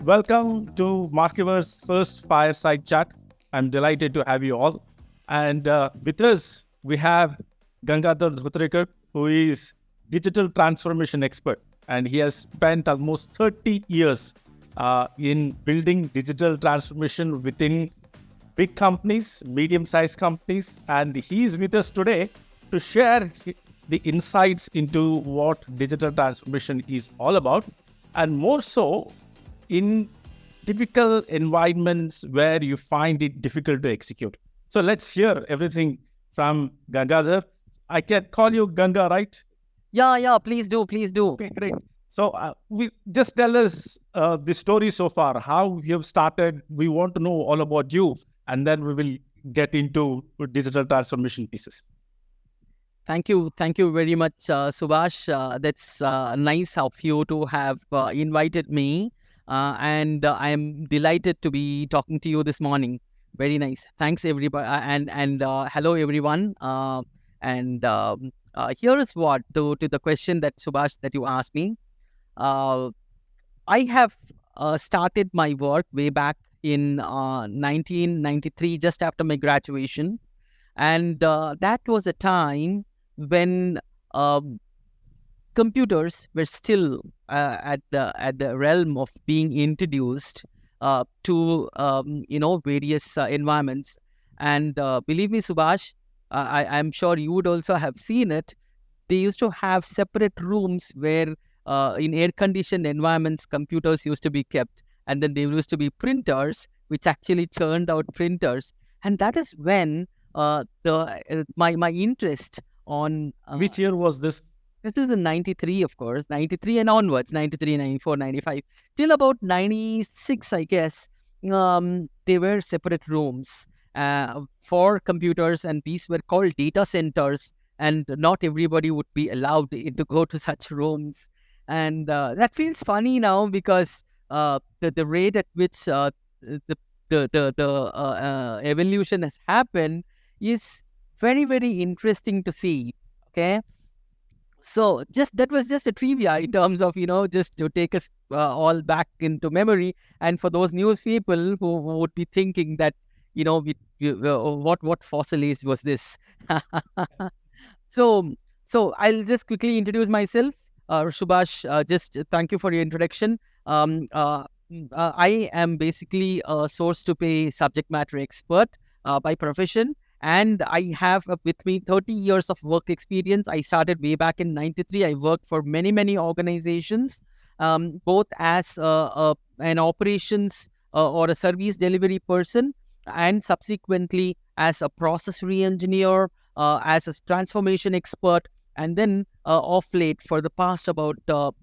Welcome to Markiverse first Fireside Chat. I'm delighted to have you all. And with us, we have Gangadhar Dhotrekar, who is digital transformation expert. And he has spent almost 30 years in building digital transformation within big companies, medium-sized companies. And he is with us today to share the insights into what digital transformation is all about. And more so, in typical environments where you find it difficult to execute. So let's hear everything from Gangadhar. I can call you Ganga, right? Yeah, please do. Okay, great. So we just tell us the story so far, how you have started. We want to know all about you, and then we will get into digital transformation pieces. Thank you very much, Subhash. That's nice of you to have invited me. And I am delighted to be talking to you this morning. Very nice. Thanks, everybody. And hello, everyone. Here is what to the question that Subhash that you asked me. I have started my work way back in 1993, just after my graduation, and that was a time when computers were still at the realm of being introduced to various environments. And believe me, Subhash, I'm sure you would also have seen it. They used to have separate rooms where in air-conditioned environments, computers used to be kept, and then there used to be printers, which actually churned out printers. And that is when my interest on Which year was this? this is in 93, of course, 93 and onwards, 93, 94, 95, till about 96, I guess. There were separate rooms for computers, and these were called data centers, and not everybody would be allowed to go to such rooms. And that feels funny now because the rate at which the evolution has happened is very, very interesting to see. Okay. So that was just a trivia in terms of, just to take us all back into memory. And for those new people who would be thinking that, what fossil age was this? So I'll just quickly introduce myself. Subhash, just thank you for your introduction. I am basically a source to pay subject matter expert by profession. And I have with me 30 years of work experience. I started way back in 93. I worked for many, many organizations, both as an operations or a service delivery person, and subsequently as a process re-engineer, as a transformation expert. And then off late, for the past about 5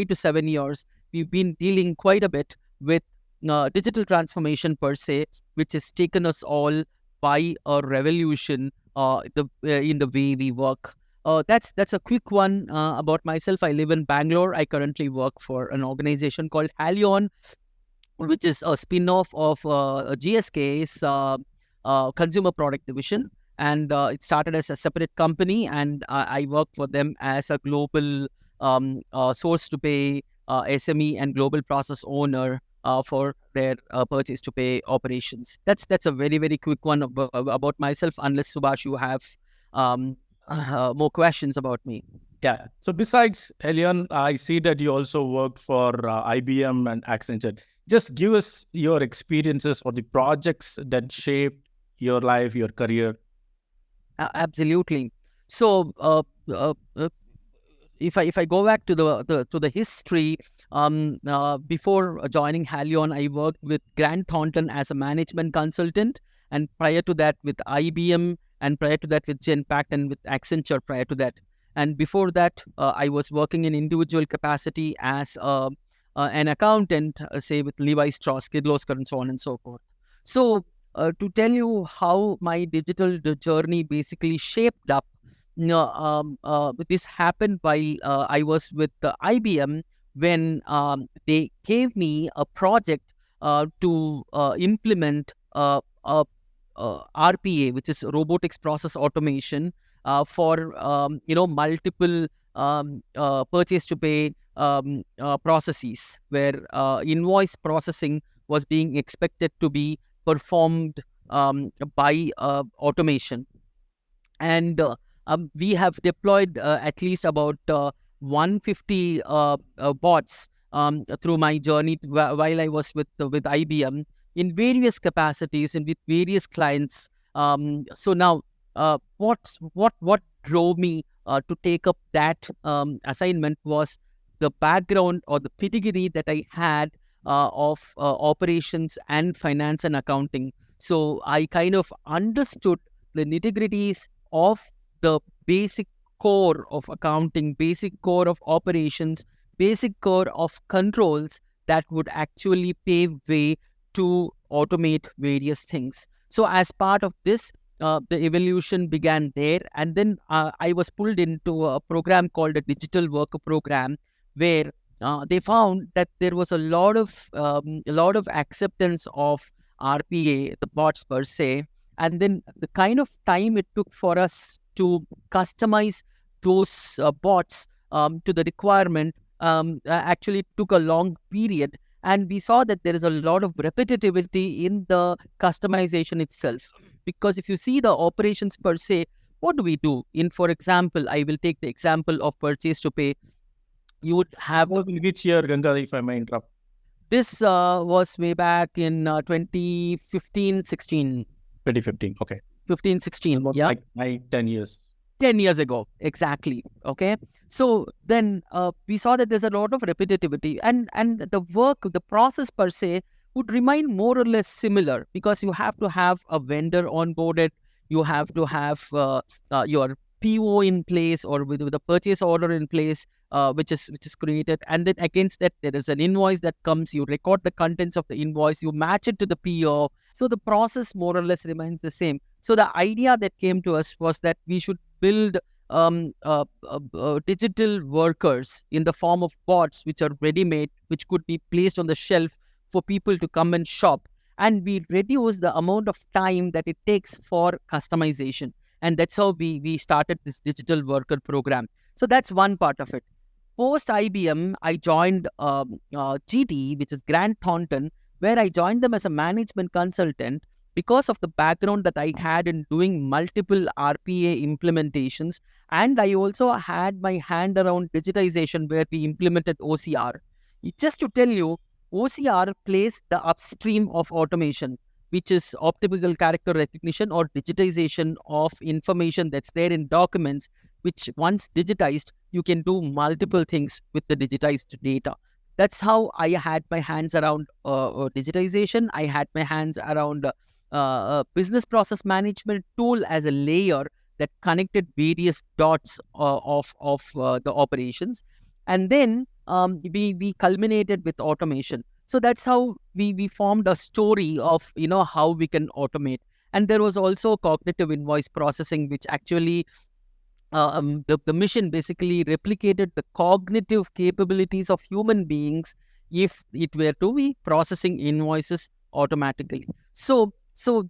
to 7 years, we've been dealing quite a bit with digital transformation per se, which has taken us all by a revolution in the way we work. That's a quick one about myself. I live in Bangalore. I currently work for an organization called Halion, which is a spin-off of GSK's consumer product division. And it started as a separate company, and I work for them as a global source to pay SME and global process owner for their purchase to pay operations. That's a very, very quick one about myself, unless Subhash, you have more questions about me. Yeah. So besides Helion, I see that you also work for IBM and Accenture. Just give us your experiences or the projects that shaped your life, your career. Absolutely. So if I go back to the history, before joining Halion, I worked with Grant Thornton as a management consultant, and prior to that with IBM, and prior to that with Genpact, and with Accenture prior to that. And before that, I was working in individual capacity as an accountant, say with Levi Strauss, Kirloskar, and so on and so forth. So to tell you how my digital journey basically shaped up, this happened while I was with IBM, when they gave me a project to implement a RPA, which is robotics process automation, for multiple purchase to pay processes, where invoice processing was being expected to be performed by automation. And we have deployed at least about 150 bots through my journey while I was with IBM, in various capacities and with various clients. So now, what drove me to take up that assignment was the background or the pedigree that I had of operations and finance and accounting. So I kind of understood the nitty-gritties of the basic core of accounting, basic core of operations, basic core of controls that would actually pave way to automate various things. So as part of this, the evolution began there, and then I was pulled into a program called a digital worker program, where they found that there was a lot of acceptance of RPA, the bots per se, and then the kind of time it took for us to customize those bots to the requirement actually took a long period, and we saw that there is a lot of repetitivity in the customization itself. Because if you see the operations per se, what do we do? In, for example, I will take the example of purchase to pay. You would have Was in which year, Ganga, if I may interrupt? this was way back in 2015, 16. 2015. Okay. 15, 16, Almost yeah. like 10 years. 10 years ago, exactly. Okay. So then we saw that there's a lot of repetitivity, and the process per se would remain more or less similar, because you have to have a vendor onboarded, you have to have your PO in place, or with a purchase order in place, which is created, and then against that there is an invoice that comes. You record the contents of the invoice, you match it to the PO. So the process more or less remains the same. So the idea that came to us was that we should build digital workers in the form of bots, which are ready-made, which could be placed on the shelf for people to come and shop. And we reduce the amount of time that it takes for customization. And that's how we started this digital worker program. So that's one part of it. Post IBM, I joined GT, which is Grant Thornton, where I joined them as a management consultant because of the background that I had in doing multiple RPA implementations. And I also had my hand around digitization, where we implemented OCR. Just to tell you, OCR plays the upstream of automation, which is optical character recognition or digitization of information that's there in documents, which once digitized, you can do multiple things with the digitized data. That's how I had my hands around digitization. I had my hands around business process management tool as a layer that connected various dots of the operations, and then we culminated with automation. So that's how we formed a story of how we can automate. And there was also cognitive invoice processing, which actually the mission basically replicated the cognitive capabilities of human beings if it were to be processing invoices automatically. So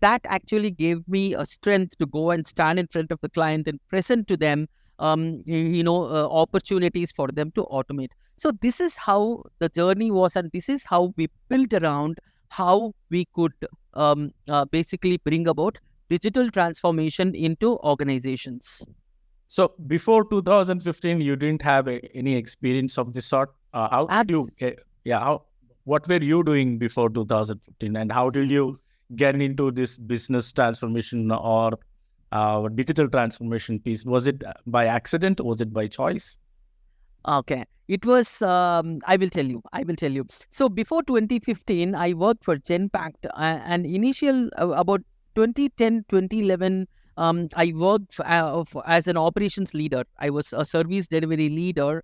that actually gave me a strength to go and stand in front of the client and present to them opportunities for them to automate. So this is how the journey was, and this is how we built around how we could basically bring about digital transformation into organizations. So before 2015, you didn't have any experience of this sort. How did you? What were you doing before 2015, and how did you get into this business transformation or digital transformation piece? Was it by accident? Was it by choice? Okay. It was, I will tell you. So before 2015, I worked for Genpact, and initial about 2010, 2011, I worked as an operations leader. I was a service delivery leader,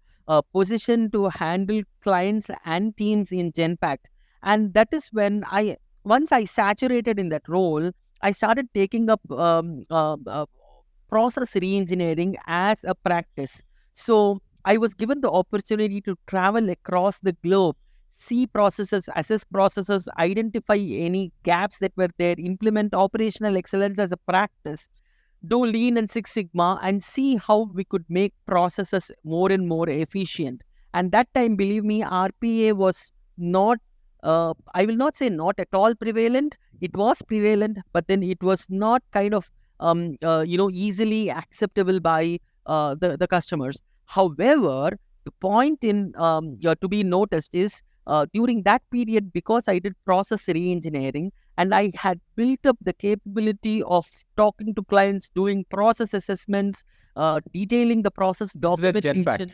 positioned to handle clients and teams in Genpact. And that is when once I saturated in that role, I started taking up process reengineering as a practice. So I was given the opportunity to travel across the globe, see processes, assess processes, identify any gaps that were there, implement operational excellence as a practice, do Lean and Six Sigma, and see how we could make processes more and more efficient. And that time, believe me, RPA was not, I will not say not at all prevalent. It was prevalent, but then it was not kind of, easily acceptable by the customers. However, the point in to be noticed is during that period, because I did process re-engineering, and I had built up the capability of talking to clients, doing process assessments, detailing the process This is a Genpact. documentation.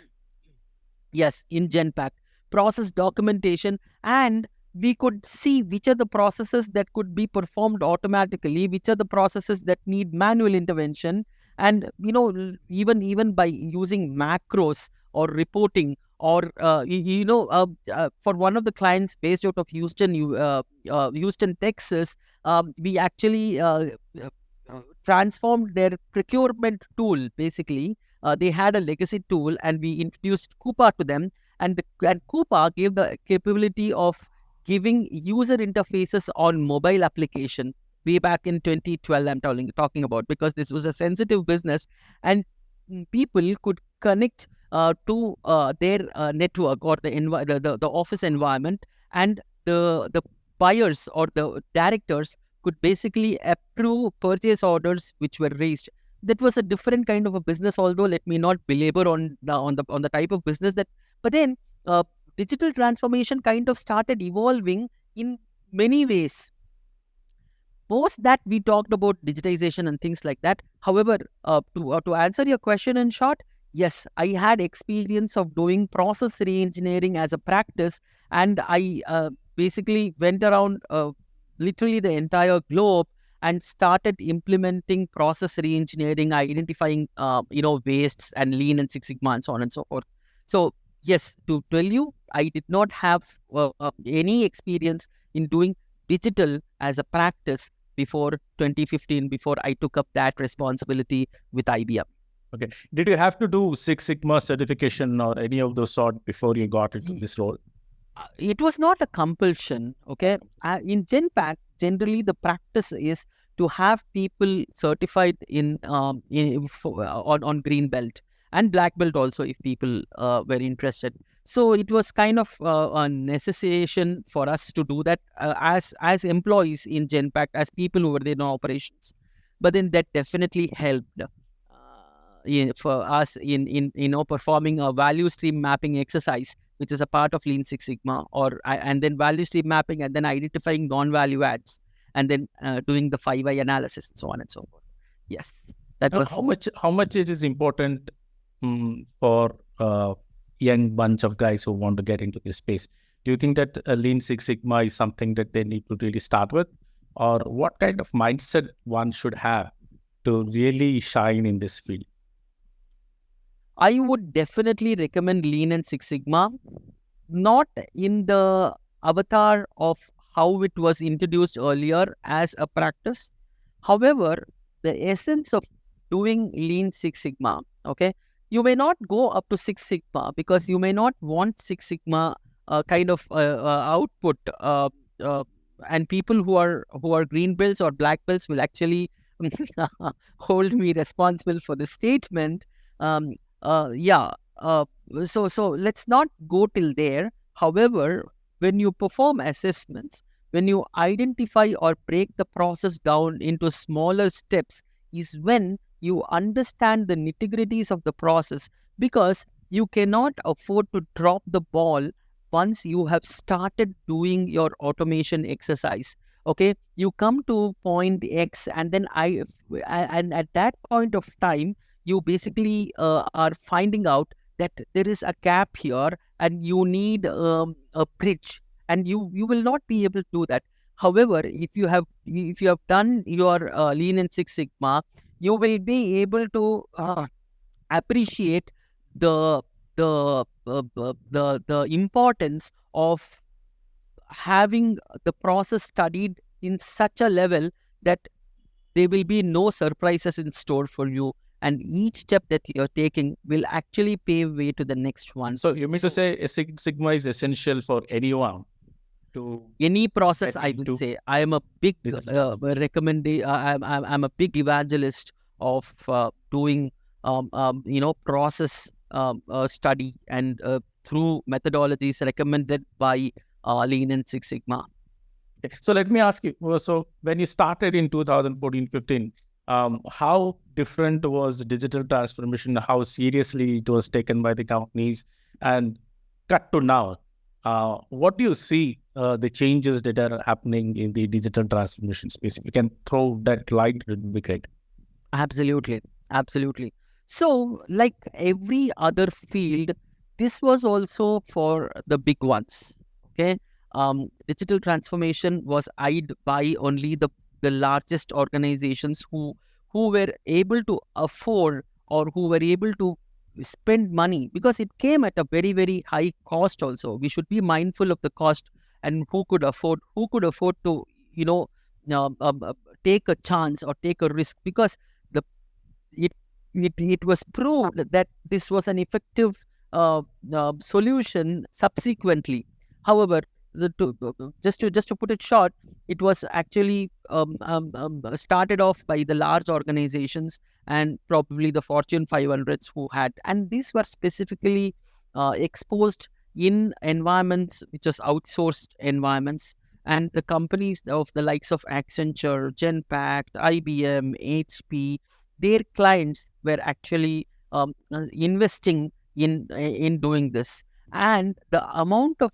Yes, in Genpact, process documentation, and we could see which are the processes that could be performed automatically, which are the processes that need manual intervention, and even by using macros or reporting, or for one of the clients based out of Houston, Texas, we actually transformed their procurement tool. Basically, they had a legacy tool, and we introduced Coupa to them, and Coupa gave the capability of giving user interfaces on mobile application way back in 2012. I'm talking about, because this was a sensitive business, and people could connect to their network, or the office environment, and the buyers or the directors could basically approve purchase orders which were raised. That was a different kind of a business, although let me not belabor on the type of business that. But then digital transformation kind of started evolving in many ways. Post that, we talked about digitization and things like that. However, to answer your question in short, yes, I had experience of doing process re-engineering as a practice, and I basically went around literally the entire globe and started implementing process re-engineering, identifying wastes and Lean and Six Sigma and so on and so forth. So yes, to tell you, I did not have any experience in doing digital as a practice before 2015, before I took up that responsibility with IBM. Okay. Did you have to do Six Sigma certification or any of those sort before you got into this role? It was not a compulsion. Okay. In Genpact, generally the practice is to have people certified on green belt and black belt also, if people were interested. So it was kind of a necessitation for us to do that as employees in Genpact, as people who were there in operations. But then that definitely helped for us in performing a value stream mapping exercise, which is a part of Lean Six Sigma, and then value stream mapping, and then identifying non-value adds, and then doing the 5I analysis, and so on and so forth. Yes, that was how much it is important for young bunch of guys who want to get into this space. Do you think that Lean Six Sigma is something that they need to really start with, or what kind of mindset one should have to really shine in this field? I would definitely recommend Lean and Six Sigma, not in the avatar of how it was introduced earlier as a practice. However, the essence of doing Lean Six Sigma, okay, you may not go up to Six Sigma because you may not want Six Sigma kind of output, and people who are green belts or black belts will actually hold me responsible for the statement. So let's not go till there. However, when you perform assessments, when you identify or break the process down into smaller steps, is when you understand the nitty-gritties of the process, because you cannot afford to drop the ball once you have started doing your automation exercise. Okay, you come to point X, and then and at that point of time, you basically are finding out that there is a gap here, and you need a bridge, and you will not be able to do that. However, if you have done your Lean and Six Sigma, you will be able to appreciate the importance of having the process studied in such a level that there will be no surprises in store for you, and each step that you're taking will actually pave way to the next one. So you mean to say a Six Sigma is essential for anyone to Any process, get I would into say. I am a big digital I'm a big evangelist of doing process study, and through methodologies recommended by Lean and Six Sigma. So let me ask you, so when you started in 2014-15, how different was digital transformation? How seriously it was taken by the companies? And cut to now, what do you see the changes that are happening in the digital transformation space? If you can throw that light, it would be great. Absolutely. Absolutely. So, like every other field, this was also for the big ones. Okay. Digital transformation was eyed by only the largest organizations who were able to afford, or who were able to spend money, because it came at a very, very high cost also. We should be mindful of the cost, and who could afford to, you know, um, um, uh, take a chance or take a risk, because the it it was proved that this was an effective solution subsequently. However, just to put it short, it was actually started off by the large organizations, and probably the Fortune 500s who had, and these were specifically exposed in environments which is outsourced environments, and the companies of the likes of Accenture, Genpact, IBM, HP, their clients were actually investing in doing this, and the amount of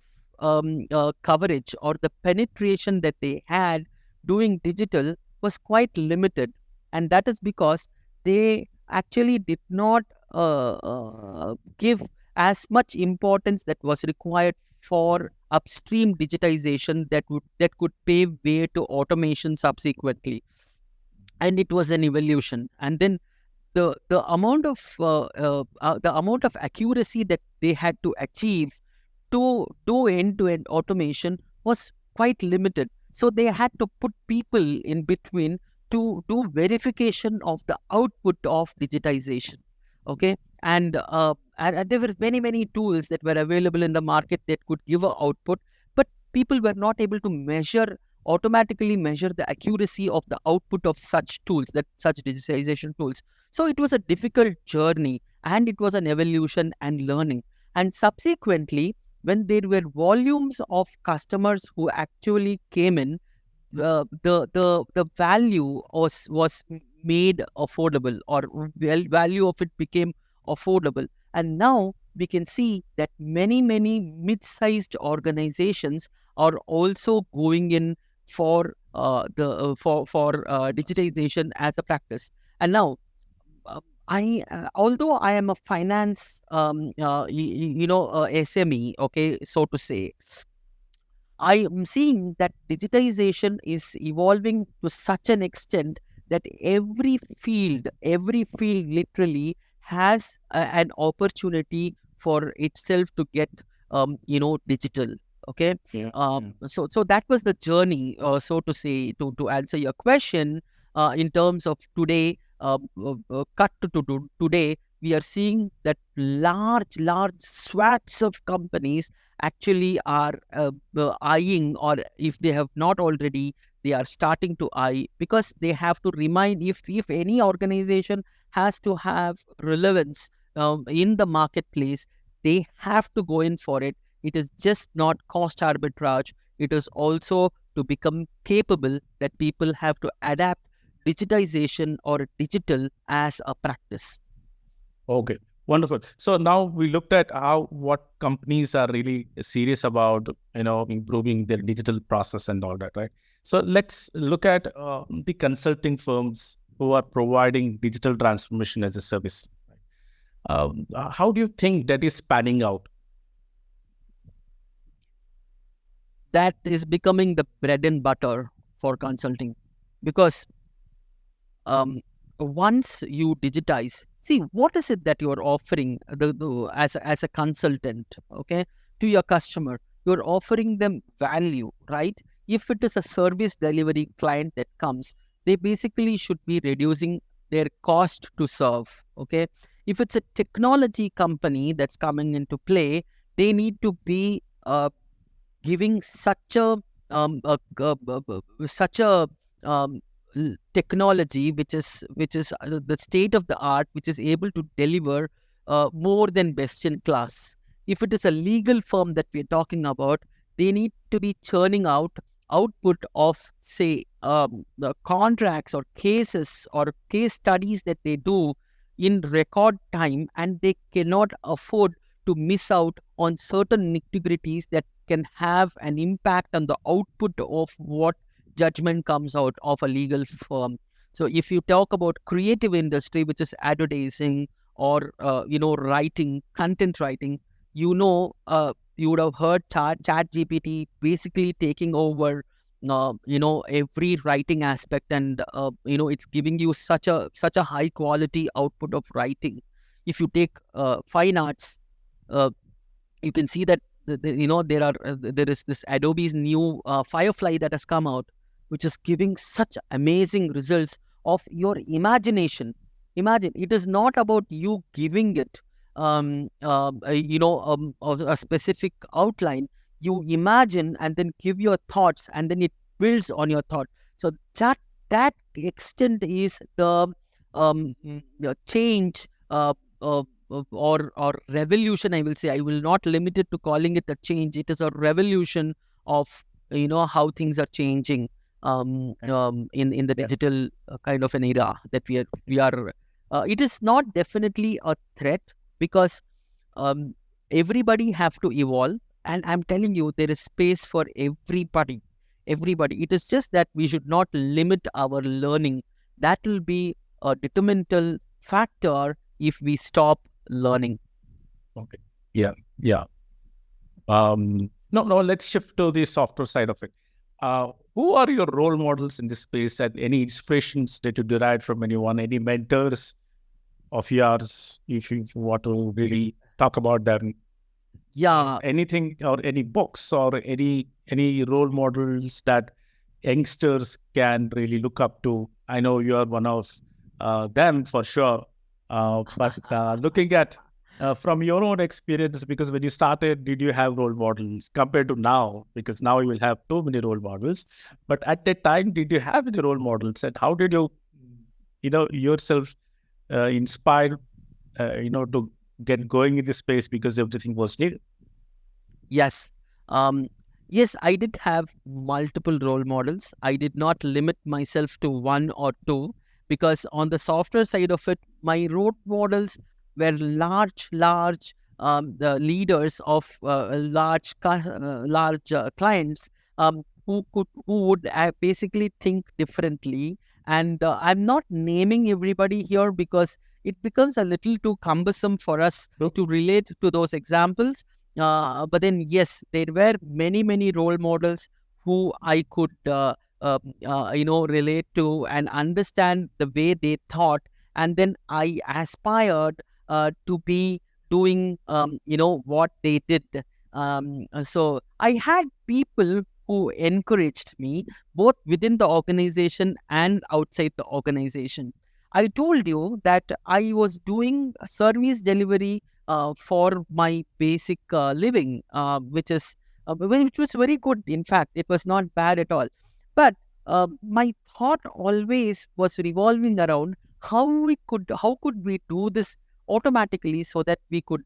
coverage or the penetration that they had doing digital was quite limited, and that is because they actually did not give as much importance that was required for upstream digitization that could pave way to automation subsequently. And it was an evolution, and then the amount of accuracy that they had to achieve to do end-to-end automation was quite limited. So they had to put people in between to do verification of the output of digitization. Okay, and there were many, many tools that were available in the market that could give an output, but people were not able to automatically measure the accuracy of the output of such tools, that such digitization tools. So it was a difficult journey, and it was an evolution and learning. And subsequently, when there were volumes of customers who actually came in, the value was made affordable, or value of it became affordable. And now we can see that many mid-sized organizations are also going in for the for digitization as a practice. And now I although I am a finance SME, okay, so to say, I am seeing that digitization is evolving to such an extent that every field literally has an opportunity for itself to get, digital. Okay. Yeah. So that was the journey, so to say, to answer your question, in terms of today, cut to today, we are seeing that large swaths of companies actually are eyeing, or if they have not already, they are starting to eye, because they have to remind, if any organization has to have relevance in the marketplace, they have to go in for it. It is just not cost arbitrage, it is also to become capable that people have to adapt digitization or digital as a practice. Okay, wonderful. So now we looked at what companies are really serious about, improving their digital process and all that, right? So let's look at the consulting firms who are providing digital transformation as a service. How do you think that is panning out? That is becoming the bread and butter for consulting, because once you digitize, see, what is it that you're offering as a consultant, okay, to your customer? You're offering them value, right? If it is a service delivery client that comes, they basically should be reducing their cost to serve. Okay, if it's a technology company that's coming into play, they need to be giving such a technology which is the state of the art, which is able to deliver more than best in class. If it is a legal firm that we're talking about, they need to be churning out output of, say, the contracts or cases or case studies that they do in record time, and they cannot afford to miss out on certain nitty-gritties that can have an impact on the output of what judgment comes out of a legal firm. So if you talk about creative industry, which is advertising or writing, content writing, you would have heard chat GPT basically taking over every writing aspect, and it's giving you such a high quality output of writing. If you take fine arts, uh, you can see that there is this Adobe's new Firefly that has come out, which is giving such amazing results of your imagination. Imagine, it is not about you giving it a specific outline. You imagine and then give your thoughts, and then it builds on your thought. So that extent is the change, or revolution, I will say. I will not limit it to calling it a change. It is a revolution of how things are changing in the digital kind of an era that we are. It is not definitely a threat, because um, everybody have to evolve, and I'm telling you, there is space for everybody. Everybody. It is just that we should not limit our learning. That will be a detrimental factor if we stop learning. Okay. Yeah. Yeah. No, let's shift to the software side of it. Who are your role models in this space, and any inspirations that you derived from anyone, any mentors of yours, if you want to really talk about them? Yeah. Anything, or any books, or any role models that youngsters can really look up to? I know you are one of them for sure. But looking at from your own experience, because when you started, did you have role models compared to now? Because now you will have too many role models. But at that time, did you have any role models, and how did you, yourself inspire, to get going in this space, because everything was new? Yes. Yes, I did have multiple role models. I did not limit myself to one or two, because on the software side of it, my role models were large the leaders of large clients, who would basically think differently. And I'm not naming everybody here, because it becomes a little too cumbersome for us to relate to those examples. But then, yes, there were many role models who I could, relate to and understand the way they thought, and then I aspired to be doing, what they did. So I had people who encouraged me, both within the organization and outside the organization. I told you that I was doing service delivery for my basic living, which was very good. In fact, it was not bad at all. But my thought always was revolving around how could we do this automatically, so that we could,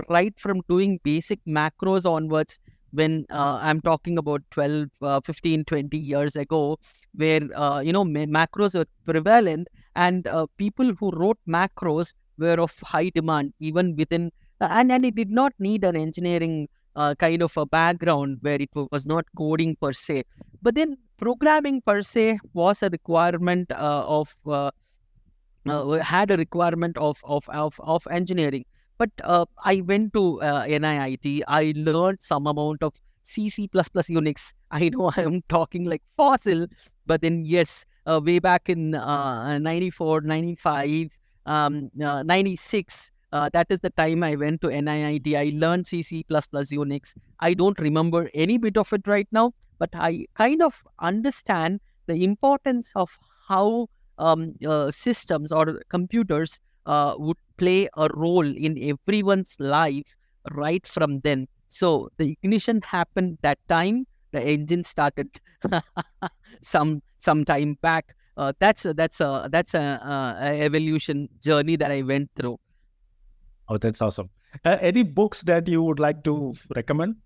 right from doing basic macros onwards. When I'm talking about 12, 15, 20 years ago, where macros were prevalent, and people who wrote macros were of high demand, even within, and it did not need an engineering kind of a background, where it was not coding per se, but then programming per se was a requirement had a requirement of engineering. But I went to NIIT. I learned some amount of C++ Unix. I know I am talking like fossil, but then yes, way back in 94, 95, 96, that is the time I went to NIIT. I learned C++ Unix. I don't remember any bit of it right now, but I kind of understand the importance of how systems or computers would play a role in everyone's life right from then. So the ignition happened that time. The engine started some time back. That's a evolution journey that I went through. Oh, that's awesome. Any books that you would like to recommend?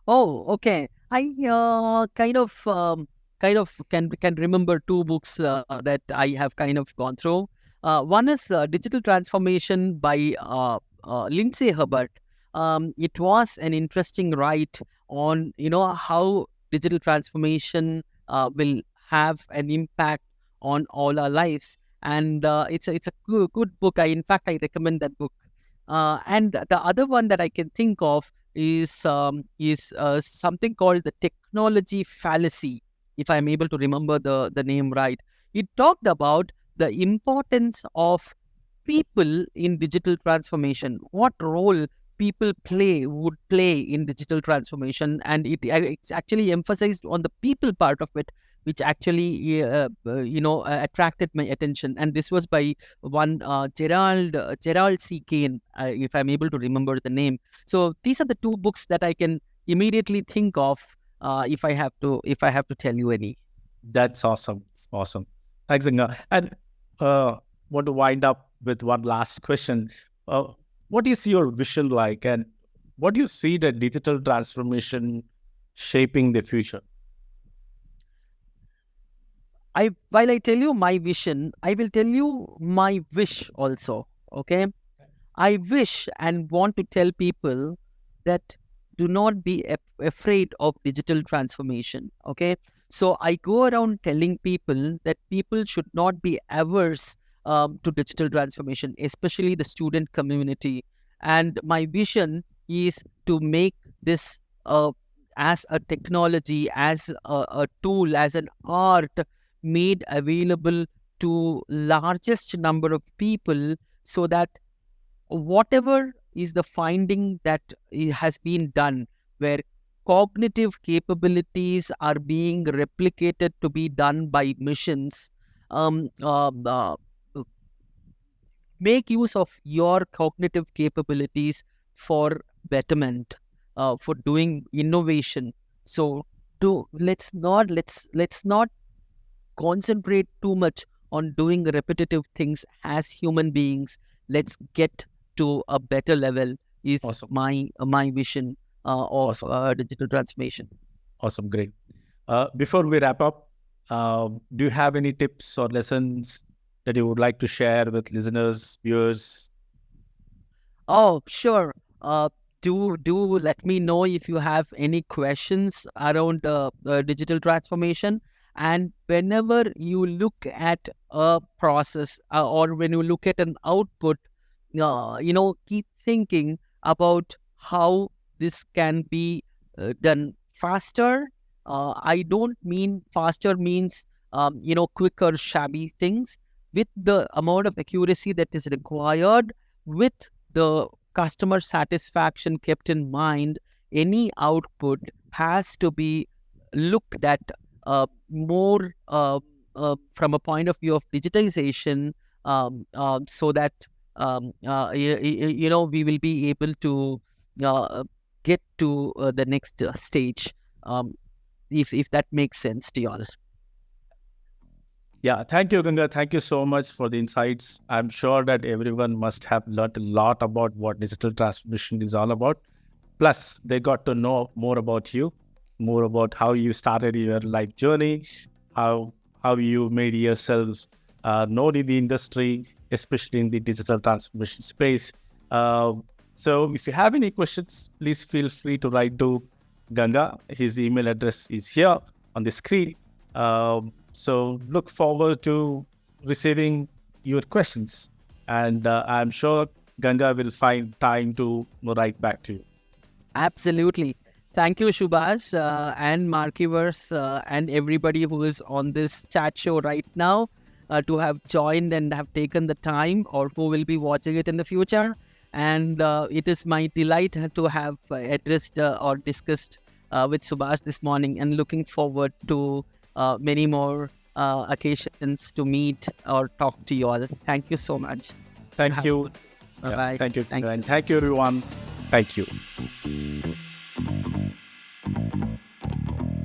Oh, okay. I kind of can remember two books that I have kind of gone through. One is Digital Transformation by Lindsay Hubbard. It was an interesting write on how digital transformation will have an impact on all our lives, and it's a good book. In fact, I recommend that book. And the other one that I can think of is something called the technology fallacy, if I'm able to remember the name right. It talked about the importance of people in digital transformation, what role people would play in digital transformation, and it's actually emphasized on the people part of it, which actually attracted my attention. And this was by one Gerald C. Kane, if I'm able to remember the name. So these are the two books that I can immediately think of if I have to tell you any. That's awesome. Awesome. Thanks, Inga. And want to wind up with one last question. Uh, what is your vision like, and what do you see the digital transformation shaping the future? While I tell you my vision, I will tell you my wish also. Okay, I wish and want to tell people that do not be afraid of digital transformation. Okay, so I go around telling people that people should not be averse to digital transformation, especially the student community. And my vision is to make this as a technology, as a tool, as an art made available to largest number of people, so that whatever is the finding that has been done, where cognitive capabilities are being replicated to be done by machines, um, uh, uh, make use of your cognitive capabilities for betterment, for doing innovation. So let's not concentrate too much on doing repetitive things as human beings. Let's get to a better level is Awesome. my vision of Awesome. digital transformation. Awesome. Great. Before we wrap up, do you have any tips or lessons that you would like to share with listeners, viewers? Oh, sure. Do let me know if you have any questions around digital transformation. And whenever you look at a process, or when you look at an output, keep thinking about how this can be done faster. I don't mean faster means quicker, shabby things. With the amount of accuracy that is required, with the customer satisfaction kept in mind, any output has to be looked at more from a point of view of digitization, so that we will be able to get to the next stage, if that makes sense to you all. Yeah, thank you, Ganga. Thank you so much for the insights. I'm sure that everyone must have learned a lot about what digital transformation is all about. Plus, they got to know more about you, more about how you started your life journey, how you made yourselves known in the industry, especially in the digital transformation space. Uh, so, if you have any questions, please feel free to write to Ganga. His email address is here on the screen. So look forward to receiving your questions, and I'm sure Ganga will find time to write back to you. Absolutely. Thank you, Subhas, and Markiverse, and everybody who is on this chat show right now, to have joined and have taken the time, or who will be watching it in the future. And it is my delight to have addressed or discussed with Subhas this morning, and looking forward to many more occasions to meet or talk to you all. Thank you so much. Thank you. Bye bye. Thank you. And thank you, everyone. Thank you.